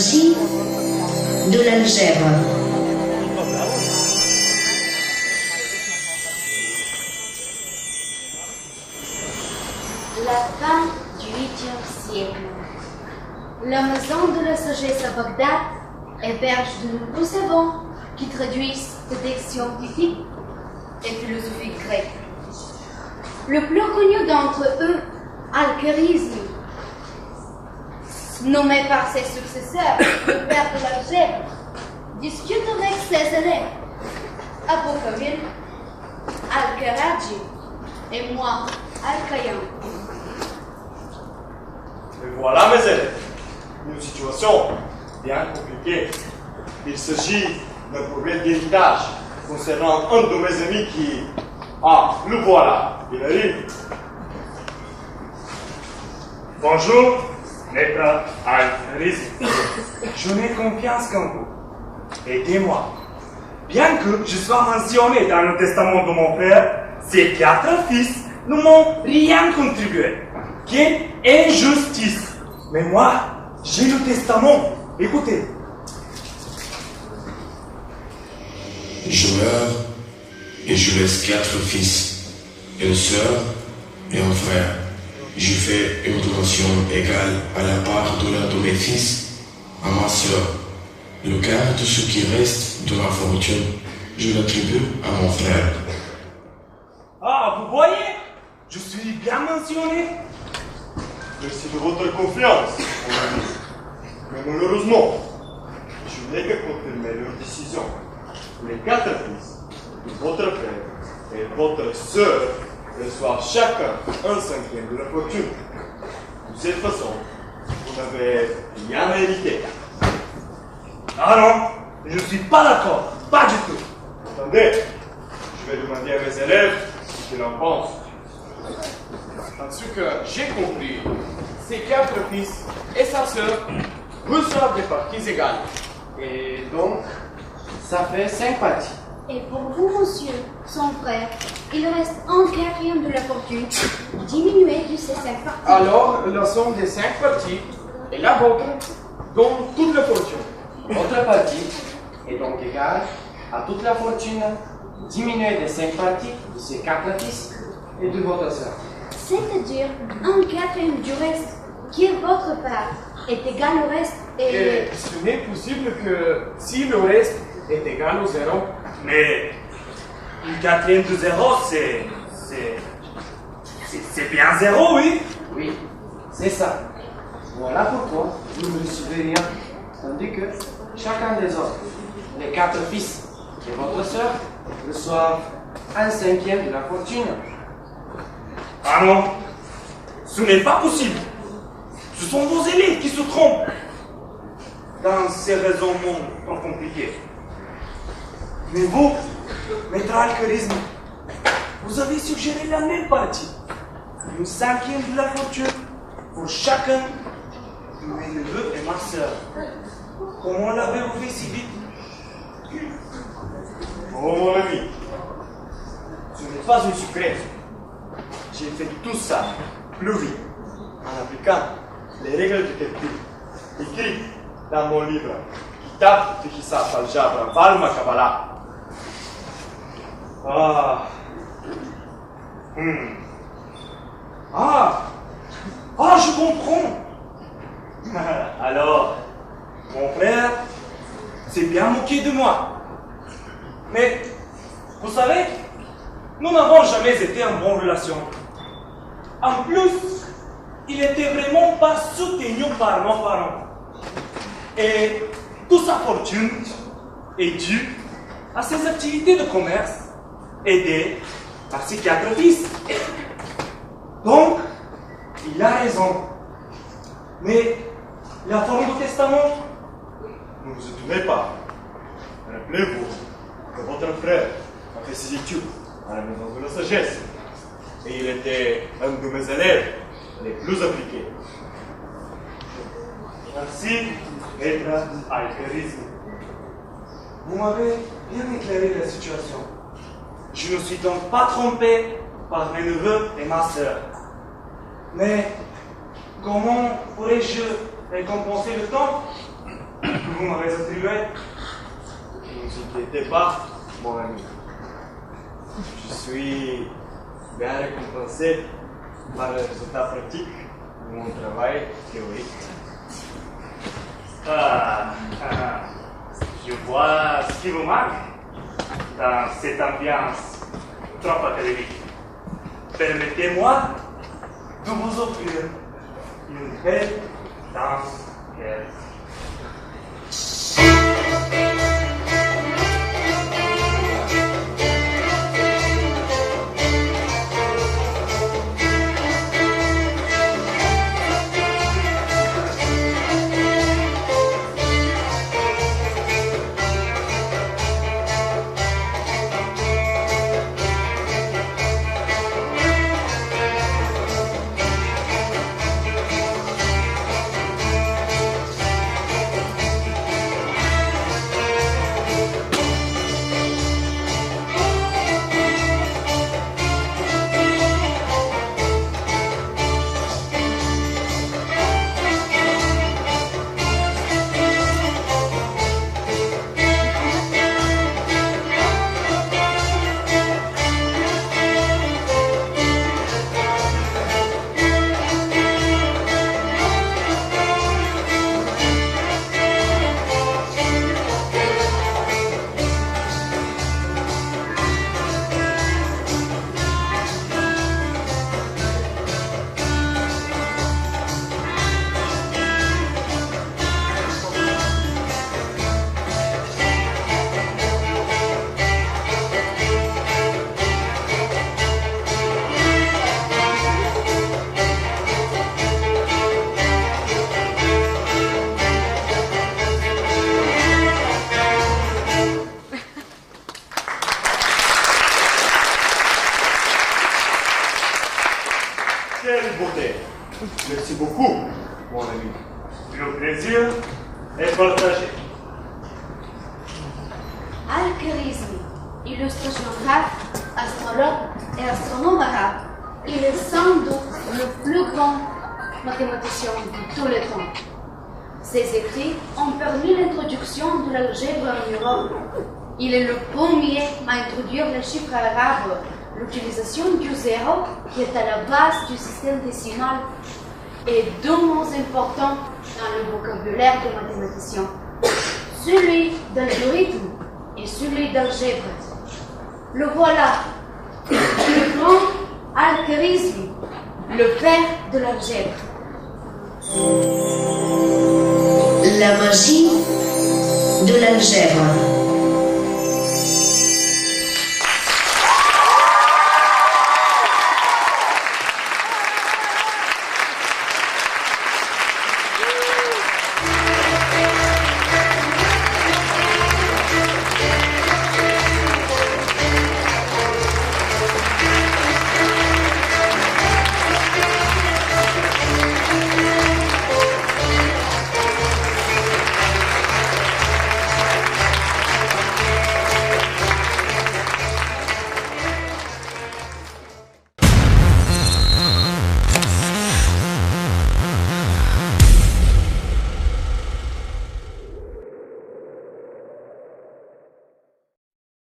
s'agit de l'algèbre. La fin du 8e siècle. La maison de la sagesse à Bagdad héberge de nombreux savants qui traduisent des textes scientifiques et philosophiques grecs. Le plus connu d'entre eux, Al-Khawarizmi, nommé par ses successeurs le père de l'algèbre, discute avec ses élèves, Abu Kamil, Al-Karaji et moi, Al-Khayyam. Et voilà mes élèves, une situation bien compliquée. Il s'agit d'un problème d'héritage concernant un de mes amis qui... Ah, le voilà, il arrive. Bonjour, maître Al-Khawarizmi. Je n'ai confiance qu'en vous. Aidez-moi. Bien que je sois mentionné dans le testament de mon père, ces 4 fils ne m'ont rien contribué. Quelle injustice! Mais moi, j'ai le testament. Écoutez. Je meurs et je laisse 4 fils, une sœur et un frère. Je fais une donation égale à la part de l'un de mes fils à ma sœur. Le quart de ce qui reste de ma fortune, je l'attribue à mon frère. Ah, vous voyez? Je suis bien mentionné. Merci de votre confiance, mon ami. Mais malheureusement, je n'ai que confirmer leur décision. Les 4 fils de votre frère et votre sœur reçoivent chacun un 5e de la fortune. De cette façon, vous n'avez rien à hériter. Ah non, je ne suis pas d'accord. Pas du tout. Attendez, je vais demander à mes élèves ce qu'ils en pensent. En ce que j'ai compris, ces 4 fils et sa sœur reçoivent des parties égales. Et donc, ça fait 5 parties. Et pour vous, monsieur, son frère, il reste un 4e de la fortune, diminué de ces 5 parties. Alors, la somme des 5 parties est la vôtre, dont toute la fortune. Votre partie est donc égale à toute la fortune diminuée des 5 parties de ces 4 fils et de votre sœur. C'est-à-dire un 4e du reste, qui est votre part, est égal au reste Et ce n'est possible que si le reste est égal au 0, Mais une 4e de 0, c'est bien 0, oui. oui, c'est ça. Voilà pourquoi vous ne recevez rien, tandis que chacun des autres, les 4 fils et votre sœur, reçoivent un 5e de la fortune. Ah non, ce n'est pas possible. Ce sont vos élèves qui se trompent dans ces raisonnements tant compliqués. Mais vous, maître Al-Khawarizmi, vous avez suggéré la même partie. Une 5e de la fortune pour chacun de mes neveux et ma sœur. Comment l'avez-vous fait si vite? Oh mon ami, ce n'est pas un secret. J'ai fait tout ça plus vite en appliquant les règles de calcul écrites dans mon livre Kitab de Hisab al-Jabr Valma Kabbalah. Ah. Ah, je comprends. Alors, mon frère s'est bien moqué de moi. Mais, vous savez, nous n'avons jamais été en bonne relation. En plus, il était vraiment pas soutenu par nos parents. Et toute sa fortune est due à ses activités de commerce, aidées par ses 4 fils. Donc, il a raison. Mais la forme du testament, Ne vous étonnez pas. Rappelez-vous que votre frère a fait ses études à la maison de la sagesse. Et il était un de mes élèves les plus appliqués. merci, maître Al-Khawarizmi. Vous m'avez bien éclairé la situation. Je ne suis donc pas trompé par mes neveux et ma sœur. Mais comment pourrais-je récompenser le temps que vous m'avez attribué. Ne vous inquiétez pas, mon ami. Je suis bien récompensé par les résultats pratiques de mon travail théorique. Je vois ce qui vous manque dans cette ambiance trop académique. Permettez-moi de vous offrir une belle danse. Quelle beauté! Merci beaucoup, mon ami. Le plaisir est partagé. Al-Khawarizmi, illustre géographe, astrologue et astronome arabe, il est sans doute le plus grand mathématicien de tous les temps. Ses écrits ont permis l'introduction de l'algèbre en Europe. Il est le premier à introduire les chiffres arabes, l'utilisation du zéro qui est à la base du système décimal est deux mots importants dans le vocabulaire des mathématiciens, celui d'algorithme et celui d'algèbre. Le voilà, le grand Al-Khawarizmi, le père de l'algèbre. La magie de l'algèbre.